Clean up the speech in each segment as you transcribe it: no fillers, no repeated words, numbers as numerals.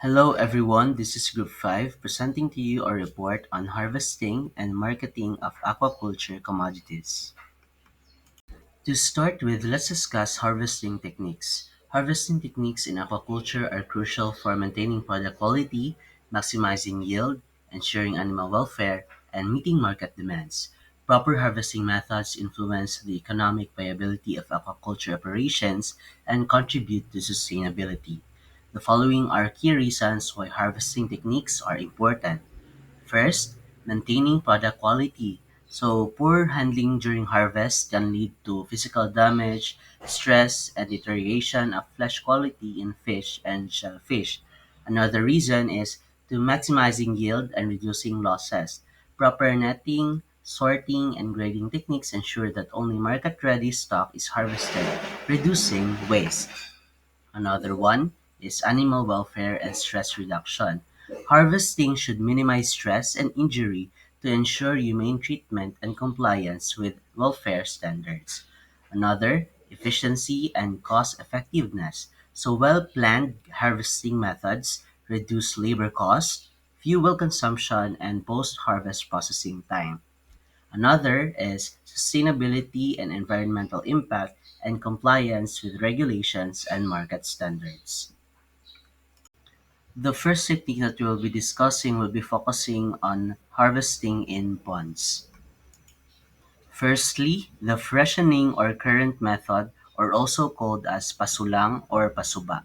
Hello everyone, this is Group 5 presenting to you a report on harvesting and marketing of aquaculture commodities. To start with, let's discuss harvesting techniques. Harvesting techniques in aquaculture are crucial for maintaining product quality, maximizing yield, ensuring animal welfare, and meeting market demands. Proper harvesting methods influence the economic viability of aquaculture operations and contribute to sustainability. The following are key reasons why harvesting techniques are important. First, maintaining product quality. So, poor handling during harvest can lead to physical damage, stress, and deterioration of flesh quality in fish and shellfish. Another reason is to maximizing yield and reducing losses. Proper netting, sorting, and grading techniques ensure that only market-ready stock is harvested, reducing waste. Another one is animal welfare and stress reduction. Harvesting should minimize stress and injury to ensure humane treatment and compliance with welfare standards. Another, efficiency and cost effectiveness. So well planned harvesting methods reduce labor costs, fuel consumption, and post harvest processing time. Another is sustainability and environmental impact and compliance with regulations and market standards. The first technique that we will be discussing will be focusing on harvesting in ponds. Firstly, the freshening or current method, or also called as pasulang or pasuba.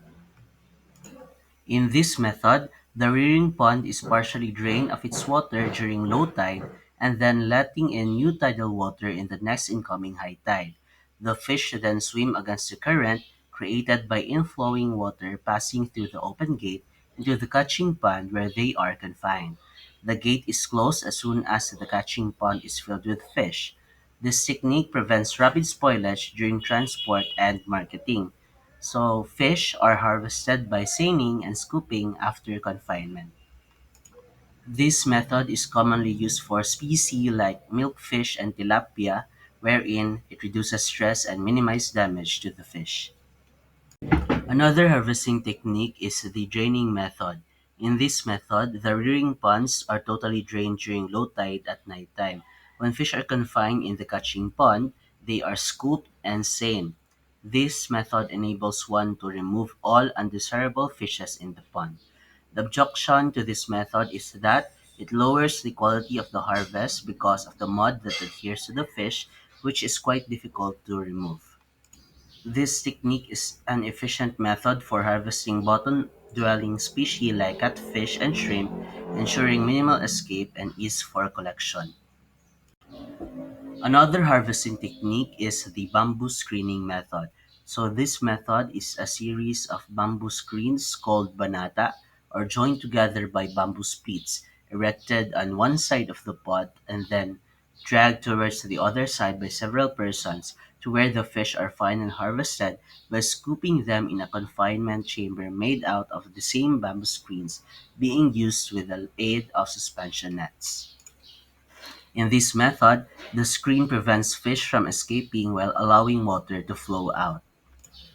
In this method, the rearing pond is partially drained of its water during low tide and then letting in new tidal water in the next incoming high tide. The fish then swim against the current created by inflowing water passing through the open gate into the catching pond where they are confined. The gate is closed as soon as the catching pond is filled with fish. This technique prevents rapid spoilage during transport and marketing. So fish are harvested by seining and scooping after confinement. This method is commonly used for species like milkfish and tilapia, wherein it reduces stress and minimizes damage to the fish. Another harvesting technique is the draining method. In this method, the rearing ponds are totally drained during low tide at night time. When fish are confined in the catching pond, they are scooped and seined. This method enables one to remove all undesirable fishes in the pond. The objection to this method is that it lowers the quality of the harvest because of the mud that adheres to the fish, which is quite difficult to remove. This technique is an efficient method for harvesting bottom-dwelling species like catfish and shrimp, ensuring minimal escape and ease for collection. Another harvesting technique is the bamboo screening method. So this method is a series of bamboo screens called banata or joined together by bamboo splits erected on one side of the pot and then dragged towards the other side by several persons to where the fish are found and harvested by scooping them in a confinement chamber made out of the same bamboo screens being used with the aid of suspension nets. In this method, the screen prevents fish from escaping while allowing water to flow out.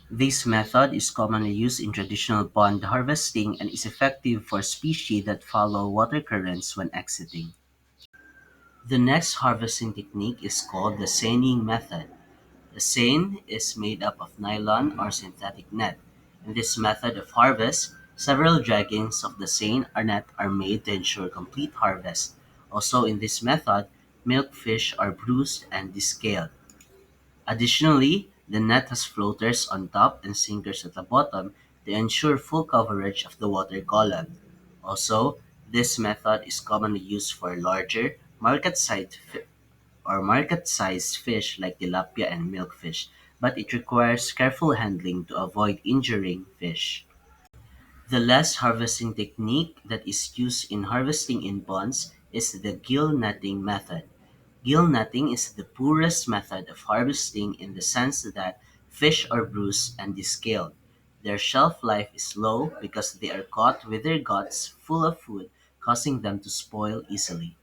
This method is commonly used in traditional pond harvesting and is effective for species that follow water currents when exiting. The next harvesting technique is called the seining method. The seine is made up of nylon or synthetic net. In this method of harvest, several draggings of the seine or net are made to ensure complete harvest. Also, in this method, milkfish are bruised and descaled. Additionally, the net has floaters on top and sinkers at the bottom to ensure full coverage of the water column. Also, this method is commonly used for larger, market-sized fish like tilapia and milkfish, but it requires careful handling to avoid injuring fish. The last harvesting technique that is used in harvesting in ponds is the gill netting method. Gill netting is the poorest method of harvesting in the sense that fish are bruised and descaled. Their shelf life is low because they are caught with their guts full of food, causing them to spoil easily.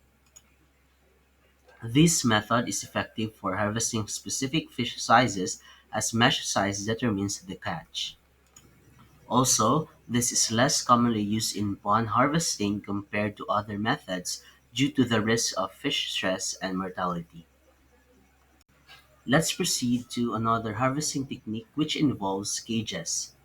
This method is effective for harvesting specific fish sizes as mesh size determines the catch. Also, This is less commonly used in pond harvesting compared to other methods due to the risk of fish stress and mortality. Let's proceed to another harvesting technique which involves cages.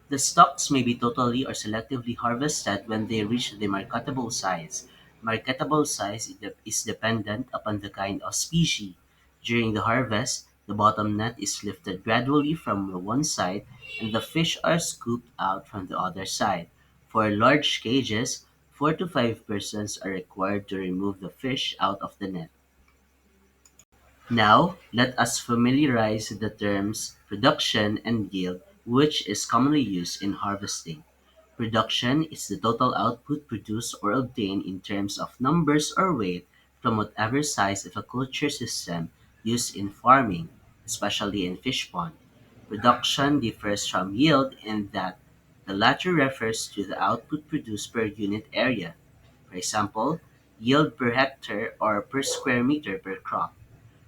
The stalks may be totally or selectively harvested when they reach the marketable size. Marketable size is dependent upon the kind of species. During the harvest, the bottom net is lifted gradually from the one side and the fish are scooped out from the other side. For large cages, 4 to 5 persons are required to remove the fish out of the net. Now, let us familiarize the terms production and yield, which is commonly used in harvesting. Production is the total output produced or obtained in terms of numbers or weight from whatever size of a culture system used in farming, especially in fish pond. Production differs from yield in that the latter refers to the output produced per unit area. For example, yield per hectare or per square meter per crop.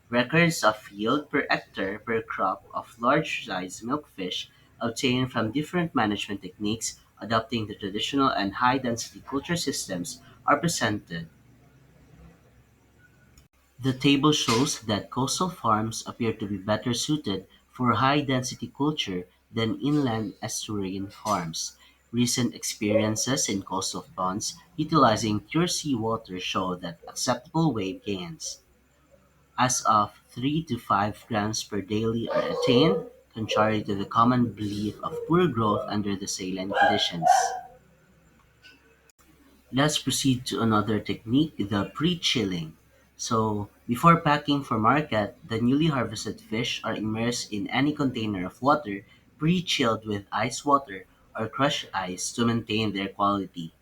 Records of yield per hectare per crop of large-sized milkfish obtained from different management techniques adopting the traditional and high-density culture systems are presented. The table shows that coastal farms appear to be better suited for high-density culture than inland estuarine farms. Recent experiences in coastal ponds utilizing pure seawater show that acceptable wave gains as of 3 to 5 grams per daily are attained, contrary to the common belief of poor growth under the saline conditions. Let's proceed to another technique, the pre-chilling. So, before packing for market, the newly harvested fish are immersed in any container of water, pre-chilled with ice water or crushed ice to maintain their quality.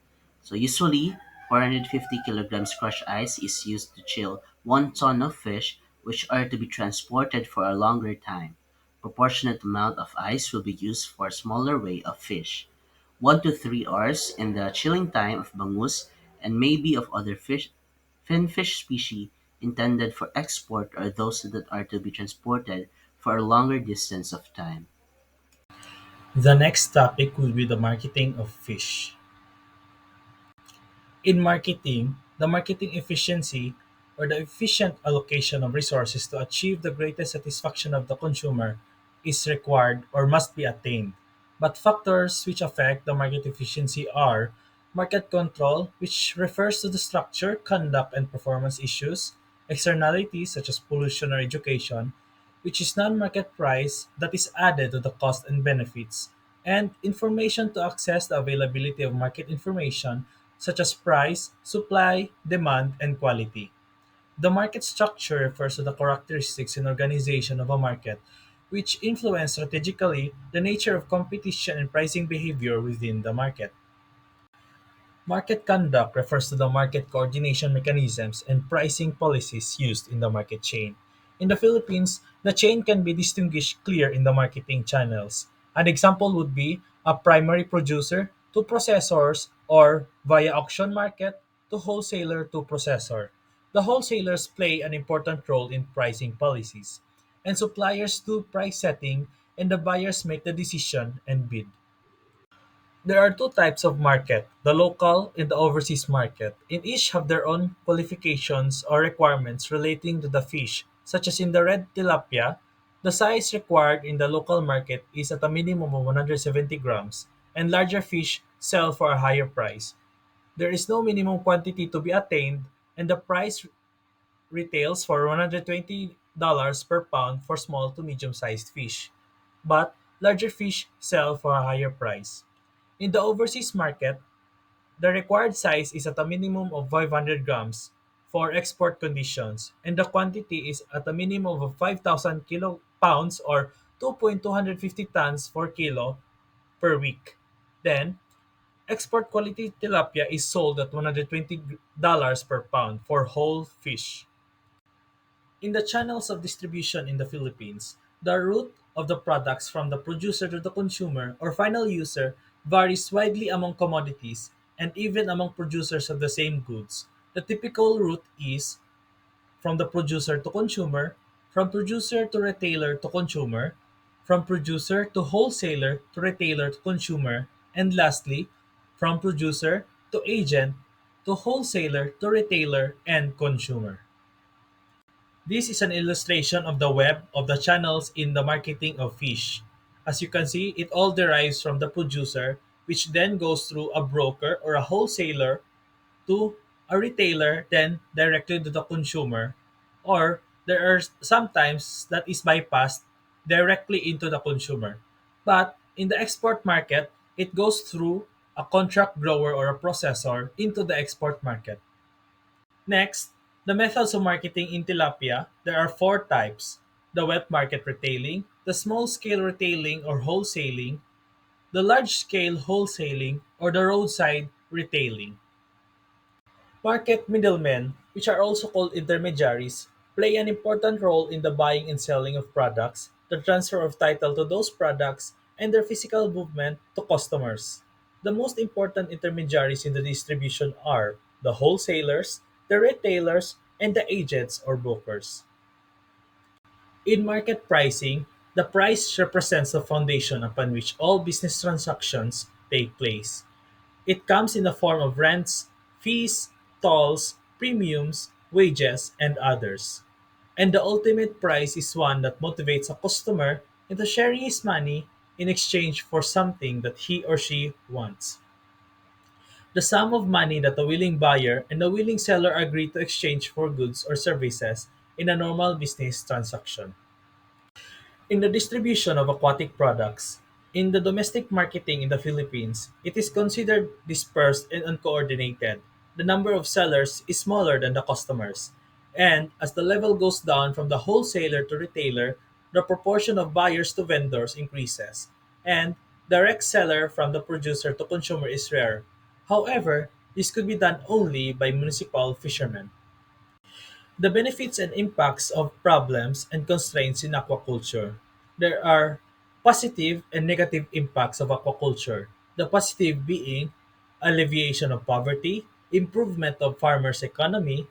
So, usually, 450 kilograms crushed ice is used to chill 1 ton of fish, which are to be transported for a longer time. Proportionate amount of ice will be used for smaller weight of fish. 1 to 3 hours in the chilling time of bangus and maybe of other finfish species intended for export or those that are to be transported for a longer distance of time. The next topic will be the marketing of fish. In marketing, the marketing efficiency or the efficient allocation of resources to achieve the greatest satisfaction of the consumer is required or must be attained. But factors which affect the market efficiency are market control, which refers to the structure, conduct, and performance issues, externalities such as pollution or education, which is non-market price that is added to the cost and benefits, and information to access the availability of market information such as price, supply, demand, and quality. The market structure refers to the characteristics and organization of a market, which influence strategically the nature of competition and pricing behavior within the market. Market conduct refers to the market coordination mechanisms and pricing policies used in the market chain. In the Philippines, the chain can be distinguished clear in the marketing channels. An example would be a primary producer to processors or via auction market to wholesaler to processor. The wholesalers play an important role in pricing policies, and suppliers do price setting and the buyers make the decision and bid. There are two types of market, the local and the overseas market, and each have their own qualifications or requirements relating to the fish, such as in the red tilapia, the size required in the local market is at a minimum of 170 grams, and larger fish sell for a higher price. There is no minimum quantity to be attained, and the price retails for $120 per pound for small to medium-sized fish, but larger fish sell for a higher price. In the overseas market, the required size is at a minimum of 500 grams for export conditions, and the quantity is at a minimum of 5,000 kilo pounds or 2.250 tons for kilo per week. Then, export quality tilapia is sold at $120 per pound for whole fish. In the channels of distribution in the Philippines, the route of the products from the producer to the consumer or final user varies widely among commodities and even among producers of the same goods. The typical route is from the producer to consumer, from producer to retailer to consumer, from producer to wholesaler to retailer to consumer, and lastly, from producer to agent to wholesaler to retailer and consumer. This is an illustration of the web of the channels in the marketing of fish. As you can see, it all derives from the producer, which then goes through a broker or a wholesaler to a retailer, then directly to the consumer, or there are sometimes that is bypassed directly into the consumer. But in the export market, it goes through a contract grower or a processor into the export market. Next, the methods of marketing in tilapia. There are four types: the wet market retailing, the small scale retailing or wholesaling, the large scale wholesaling, or the roadside retailing. Market middlemen, which are also called intermediaries, play an important role in the buying and selling of products, the transfer of title to those products, and their physical movement to customers. The most important intermediaries in the distribution are the wholesalers, the retailers, and the agents or brokers. In market pricing, the price represents the foundation upon which all business transactions take place. It comes in the form of rents, fees, tolls, premiums, wages, and others. And the ultimate price is one that motivates a customer into sharing his money in exchange for something that he or she wants. The sum of money that a willing buyer and a willing seller agree to exchange for goods or services in a normal business transaction. In the distribution of aquatic products, in the domestic marketing in the Philippines, it is considered dispersed and uncoordinated. The number of sellers is smaller than the customers. And as the level goes down from the wholesaler to retailer, the proportion of buyers to vendors increases. And direct seller from the producer to consumer is rare. However, this could be done only by municipal fishermen. The benefits and impacts of problems and constraints in aquaculture. There are positive and negative impacts of aquaculture. The positive being alleviation of poverty, improvement of farmers' economy,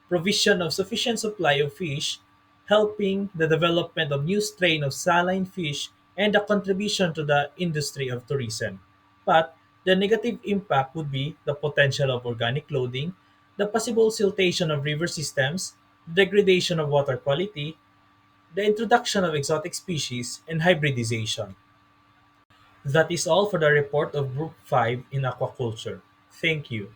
provision of sufficient supply of fish, helping the development of new strain of saline fish, and a contribution to the industry of tourism. But the negative impact would be the potential of organic loading, the possible siltation of river systems, degradation of water quality, the introduction of exotic species, and hybridization. That is all for the report of Group 5 in aquaculture. Thank you.